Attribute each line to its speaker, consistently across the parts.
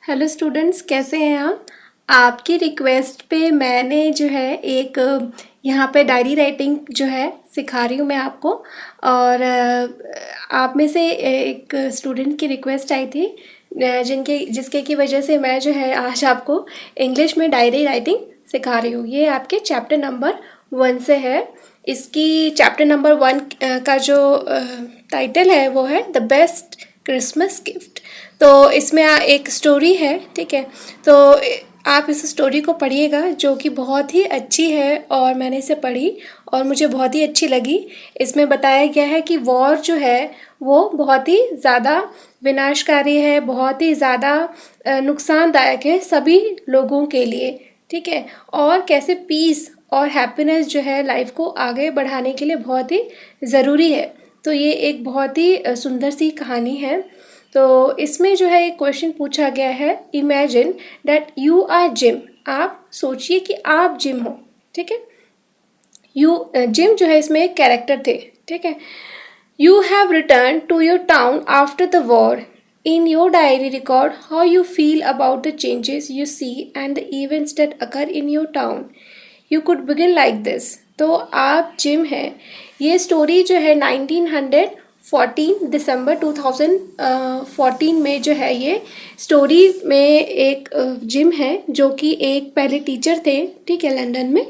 Speaker 1: Hello students, कैसे हैं आप? आपकी रिक्वेस्ट पे मैंने जो है एक यहाँ पे डायरी राइटिंग जो है सिखा रही हूँ मैं आपको। और आप में से एक स्टूडेंट की रिक्वेस्ट आई थी जिसके की वजह से मैं जो है आज आपको इंग्लिश में डायरी राइटिंग सिखा रही हूँ। ये आपके चैप्टर नंबर 1 से है। इसकी चैप्टर नंबर 1 का जो टाइटल है वो है द बेस्ट क्रिसमस गिफ्ट। तो इसमें एक स्टोरी है, ठीक है। तो आप इस स्टोरी को पढ़िएगा जो कि बहुत ही अच्छी है और मैंने इसे पढ़ी और मुझे बहुत ही अच्छी लगी। इसमें बताया गया है कि वॉर जो है वो बहुत ही ज़्यादा विनाशकारी है, बहुत ही ज़्यादा नुकसानदायक है सभी लोगों के लिए, ठीक है। और कैसे पीस और हैप्पीनेस जो है लाइफ को आगे बढ़ाने के लिए बहुत ही ज़रूरी है। तो ये एक बहुत ही सुंदर सी कहानी है। तो इसमें जो है एक क्वेश्चन पूछा गया है, imagine that you are Jim. आप सोचिए कि आप जिम हो, ठीक है। जिम जो है इसमें एक कैरेक्टर थे, ठीक है। You have return to your town after the war. In your diary record how you feel about the changes you see and the events that occur in your town. You could begin like this. तो आप gym हैं। ये story जो है 1914 दिसंबर 2014 में जो है ये स्टोरी में एक जिम है जो कि एक पहले टीचर थे, ठीक है, लंदन में।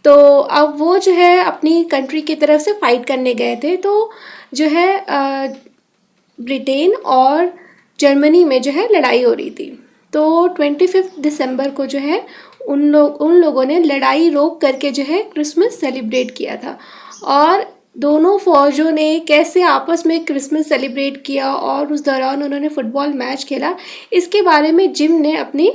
Speaker 1: तो अब वो जो है अपनी कंट्री की तरफ से फाइट करने गए थे। तो जो है ब्रिटेन और जर्मनी में जो है लड़ाई हो रही थी। तो 25 दिसंबर को जो है उन लोगों ने लड़ाई रोक करके जो है क्रिसमस सेलिब्रेट किया था। और दोनों फौजों ने कैसे आपस में क्रिसमस सेलिब्रेट किया और उस दौरान उन्होंने फुटबॉल मैच खेला, इसके बारे में जिम ने अपनी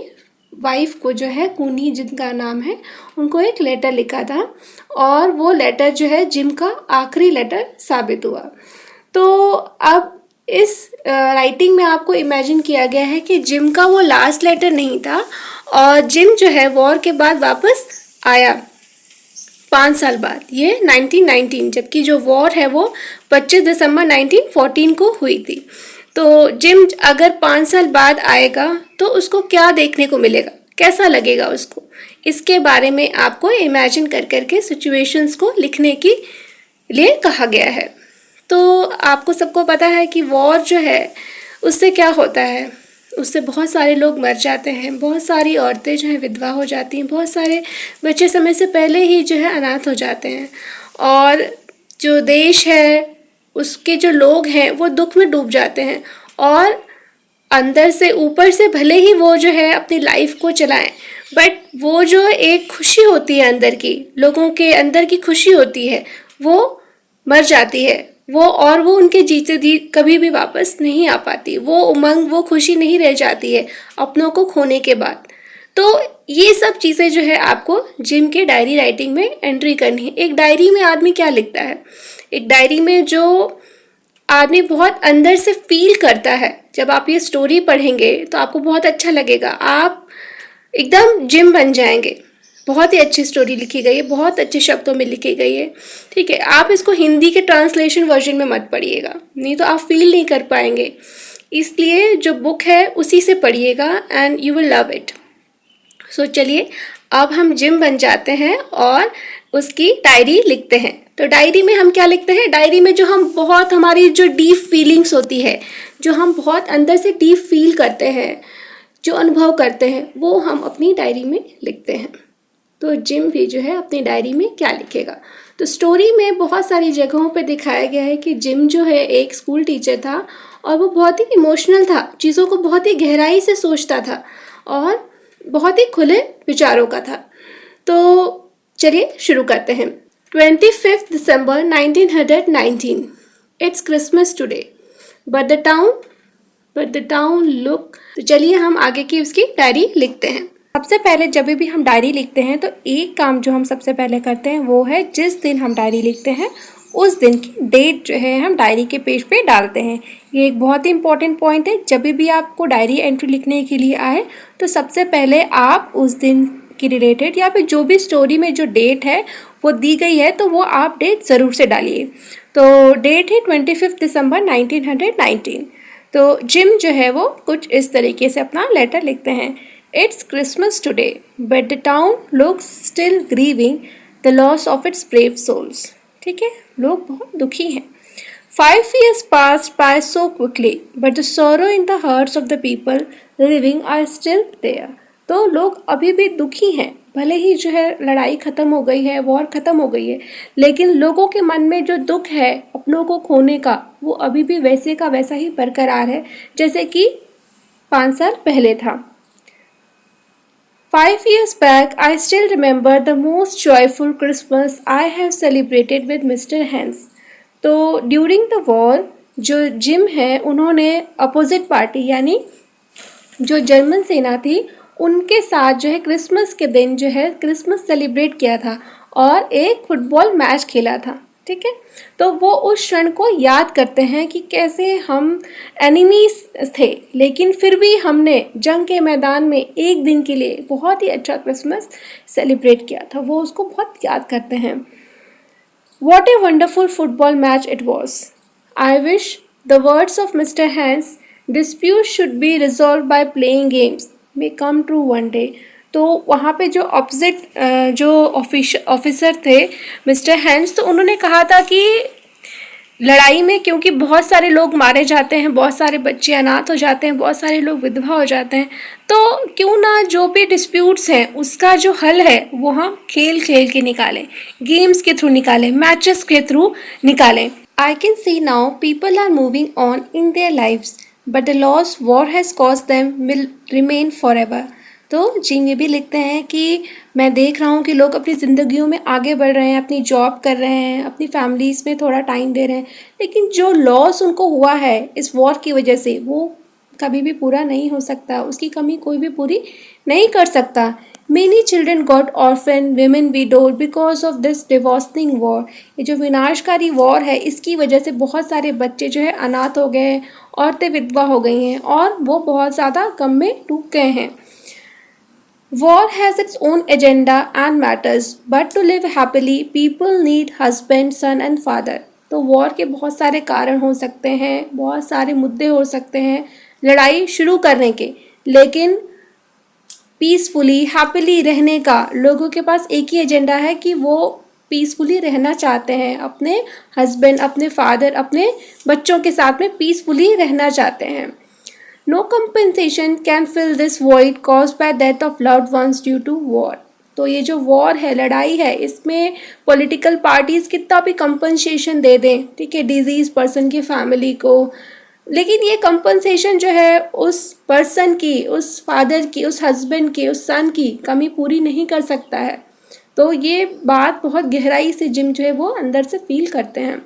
Speaker 1: वाइफ को जो है कूनी, जिनका नाम है, उनको एक लेटर लिखा था। और वो लेटर जो है जिम का आखिरी लेटर साबित हुआ। तो अब इस राइटिंग में आपको इमेजिन किया गया है कि जिम का वो लास्ट लेटर नहीं था और जिम जो है वॉर के बाद वापस आया 5 साल बाद, ये 1919, जबकि जो वॉर है वो 25 दिसंबर 1914 को हुई थी। तो जिम अगर 5 साल बाद आएगा तो उसको क्या देखने को मिलेगा, कैसा लगेगा उसको, इसके बारे में आपको इमेजिन कर करके सिचुएशंस को लिखने के लिए कहा गया है। तो आपको सबको पता है कि वॉर जो है उससे क्या होता है, उससे बहुत सारे लोग मर जाते हैं, बहुत सारी औरतें जो हैं विधवा हो जाती हैं, बहुत सारे बच्चे समय से पहले ही जो है अनाथ हो जाते हैं। और जो देश है उसके जो लोग हैं वो दुख में डूब जाते हैं। और अंदर से ऊपर से भले ही वो जो है अपनी लाइफ को चलाएं, बट वो जो एक खुशी होती है अंदर की, लोगों के अंदर की खुशी होती है, वो मर जाती है। वो उनके जीते जी कभी भी वापस नहीं आ पाती। वो उमंग, वो खुशी नहीं रह जाती है अपनों को खोने के बाद। तो ये सब चीज़ें जो है आपको जिम के डायरी राइटिंग में एंट्री करनी है। एक डायरी में आदमी क्या लिखता है, एक डायरी में जो आदमी बहुत अंदर से फील करता है, जब आप ये स्टोरी पढ़ेंगे तो आपको बहुत अच्छा लगेगा, आप एकदम जिम बन जाएंगे। बहुत ही अच्छी स्टोरी लिखी गई है, बहुत अच्छे शब्दों में लिखी गई है, ठीक है। आप इसको हिंदी के ट्रांसलेशन वर्जन में मत पढ़िएगा, नहीं तो आप फील नहीं कर पाएंगे। इसलिए जो बुक है उसी से पढ़िएगा and you will love it. So चलिए अब हम जिम बन जाते हैं और उसकी डायरी लिखते हैं। तो डायरी में हम क्या लिखते हैं, डायरी में जो हम बहुत, हमारी जो डीप फीलिंग्स होती है, जो हम बहुत अंदर से डीप फील करते हैं, जो अनुभव करते हैं, वो हम अपनी डायरी में लिखते हैं। तो जिम भी जो है अपनी डायरी में क्या लिखेगा। तो स्टोरी में बहुत सारी जगहों पे दिखाया गया है कि जिम जो है एक स्कूल टीचर था और वो बहुत ही इमोशनल था, चीज़ों को बहुत ही गहराई से सोचता था और बहुत ही खुले विचारों का था। तो चलिए शुरू करते हैं। 25 दिसंबर 1919, it's Christmas today but the town look. तो चलिए हम आगे की उसकी डायरी लिखते हैं। सबसे पहले जब भी हम डायरी लिखते हैं तो एक काम जो हम सबसे पहले करते हैं वो है, जिस दिन हम डायरी लिखते हैं उस दिन की डेट जो है हम डायरी के पेज पे डालते हैं। ये एक बहुत ही इंपॉर्टेंट पॉइंट है। जब भी आपको डायरी एंट्री लिखने के लिए आए तो सबसे पहले आप उस दिन की रिलेटेड या फिर जो भी स्टोरी में जो डेट है वो दी गई है तो वो आप डेट ज़रूर से डालिए। तो डेट है 25 दिसंबर 1919। तो जिम जो है वो कुछ इस तरीके से अपना लेटर लिखते हैं। It's Christmas today but the town looks still grieving the loss of its brave souls. ठीक है, लोग बहुत दुखी हैं। 5 years passed by so quickly, but the sorrow in the hearts of the people living are still there. तो लोग अभी भी दुखी हैं, भले ही जो है लड़ाई ख़त्म हो गई है, वॉर ख़त्म हो गई है, लेकिन लोगों के मन में जो दुख है अपनों को खोने का, वो अभी भी वैसे का वैसा ही बरकरार है जैसे कि 5 साल पहले था। 5 years back, I still remember the most joyful Christmas I have celebrated with Mr. Hans. तो ड्यूरिंग द वॉर जो जिम है उन्होंने अपोजिट पार्टी यानी जो जर्मन सेना थी उनके साथ जो है क्रिसमस के दिन जो है क्रिसमस सेलिब्रेट किया था और एक फुटबॉल मैच खेला था। ठीक है, तो वो उस क्षण को याद करते हैं कि कैसे हम एनिमीज थे लेकिन फिर भी हमने जंग के मैदान में एक दिन के लिए बहुत ही अच्छा क्रिसमस सेलिब्रेट किया था, वो उसको बहुत याद करते हैं। What a wonderful football match it was. I wish the words of Mr. Hans, disputes should be resolved by playing games, may come true one day. तो वहाँ पे जो ऑपोजिट जो ऑफिसर थे मिस्टर हैंस, तो उन्होंने कहा था कि लड़ाई में क्योंकि बहुत सारे लोग मारे जाते हैं, बहुत सारे बच्चे अनाथ हो जाते हैं, बहुत सारे लोग विधवा हो जाते हैं, तो क्यों ना जो भी डिस्प्यूट्स हैं उसका जो हल है वो हम खेल खेल के निकालें, गेम्स के थ्रू निकालें, मैचेस के थ्रू निकालें। I can see now people are moving on in their lives but the loss war has cause them will remain for ever. तो जिम ये भी लिखते हैं कि मैं देख रहा हूँ कि लोग अपनी ज़िंदगियों में आगे बढ़ रहे हैं, अपनी जॉब कर रहे हैं, अपनी फैमिलीज़ में थोड़ा टाइम दे रहे हैं, लेकिन जो लॉस उनको हुआ है इस वॉर की वजह से वो कभी भी पूरा नहीं हो सकता, उसकी कमी कोई भी पूरी नहीं कर सकता। Many children got orphaned, women widowed because of this devastating war. ये जो विनाशकारी वॉर है इसकी वजह से बहुत सारे बच्चे जो है अनाथ हो गए हैं, औरतें विधवा हो गई हैं और वो बहुत ज़्यादा गम में डूब गए हैं। War has its own agenda and matters, but to live happily, people need husband, son and father. तो वॉर के बहुत सारे कारण हो सकते हैं, बहुत सारे मुद्दे हो सकते हैं लड़ाई शुरू करने के, लेकिन पीसफुली हैप्पीली रहने का लोगों के पास एक ही एजेंडा है कि वो पीसफुली रहना चाहते हैं, अपने हस्बैंड, अपने फादर, अपने बच्चों के साथ में पीसफुली रहना चाहते हैं। No compensation can fill this void caused by death of loved ones due to war. तो ये जो वॉर है, लड़ाई है, इसमें पॉलिटिकल पार्टीज़ कितना भी कंपनसेशन दे दें, ठीक है, डिजीज़ पर्सन की फैमिली को, लेकिन ये कंपनसेशन जो है उस पर्सन की, उस फादर की, उस हस्बैंड की, उस सन की कमी पूरी नहीं कर सकता है। तो ये बात बहुत गहराई से जिम जो है वो अंदर से फील करते हैं।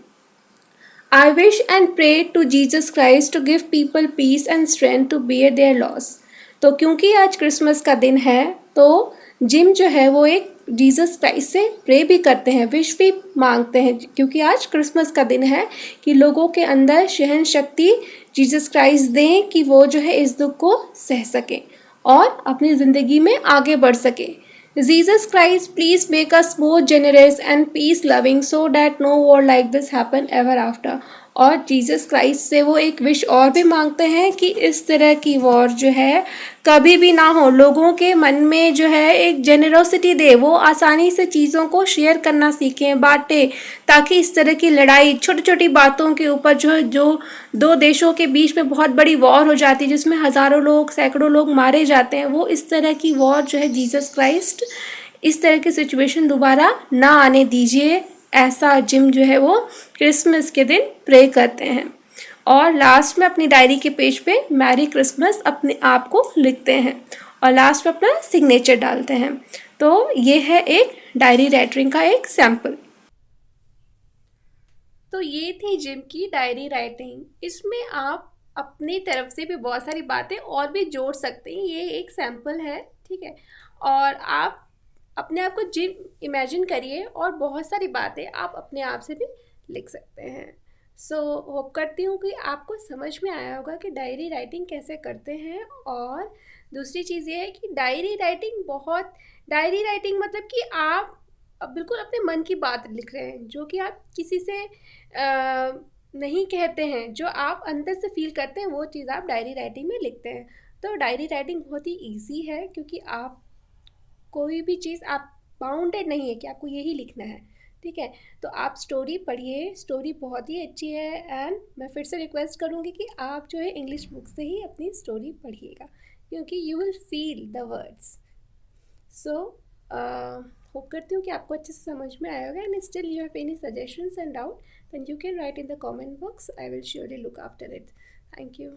Speaker 1: I wish and pray to Jesus Christ to give people peace and strength to bear their loss. तो क्योंकि आज क्रिसमस का दिन है तो जिम जो है वो एक जीसस क्राइस्ट से प्रे भी करते हैं, विश भी मांगते हैं, क्योंकि आज क्रिसमस का दिन है कि लोगों के अंदर सहन शक्ति जीसस क्राइस्ट दें कि वो जो है इस दुख को सह सकें और अपनी ज़िंदगी में आगे बढ़ सकें। Jesus Christ, please make us more generous and peace loving so that no war like this happen ever after. और जीसस क्राइस्ट से वो एक विश और भी मांगते हैं कि इस तरह की वॉर जो है कभी भी ना हो, लोगों के मन में जो है एक जेनरोसिटी दे, वो आसानी से चीज़ों को शेयर करना सीखें, बांटें, ताकि इस तरह की लड़ाई छोटी छोटी बातों के ऊपर जो दो देशों के बीच में बहुत बड़ी वॉर हो जाती है जिसमें हज़ारों लोग, सैकड़ों लोग मारे जाते हैं, वो इस तरह की वॉर जो है जीसस क्राइस्ट इस तरह की सिचुएशन दोबारा ना आने दीजिए, ऐसा जिम जो है वो क्रिसमस के दिन प्रे करते हैं। और लास्ट में अपनी डायरी के पेज पे मैरी क्रिसमस अपने आप को लिखते हैं और लास्ट में अपना सिग्नेचर डालते हैं। तो ये है एक डायरी राइटिंग का एक सैम्पल। तो ये थी जिम की डायरी राइटिंग। इसमें आप अपनी तरफ से भी बहुत सारी बातें और भी जोड़ सकते हैं, ये एक सैम्पल है, ठीक है। और आप अपने आप को जिम इमेजिन करिए और बहुत सारी बातें आप अपने आप से भी लिख सकते हैं। सो होप करती हूँ कि आपको समझ में आया होगा कि डायरी राइटिंग कैसे करते हैं। और दूसरी चीज़ ये है कि डायरी राइटिंग मतलब कि आप बिल्कुल अपने मन की बात लिख रहे हैं, जो कि आप किसी से नहीं कहते हैं, जो आप अंदर से फ़ील करते हैं वो चीज़ आप डायरी राइटिंग में लिखते हैं। तो डायरी राइटिंग बहुत ही ईज़ी है, क्योंकि आप कोई भी चीज़ आप बाउंडेड नहीं है कि आपको यही लिखना है, ठीक है? तो आप स्टोरी पढ़िए, स्टोरी बहुत ही अच्छी है। एंड मैं फिर से रिक्वेस्ट करूँगी कि आप जो है इंग्लिश बुक से ही अपनी स्टोरी पढ़िएगा, क्योंकि you will feel the words. So hope करती हूँ कि आपको अच्छे से समझ में आया होगा। And still you have any suggestions and doubt, then you can write in the comment box, I will surely look after it. Thank you.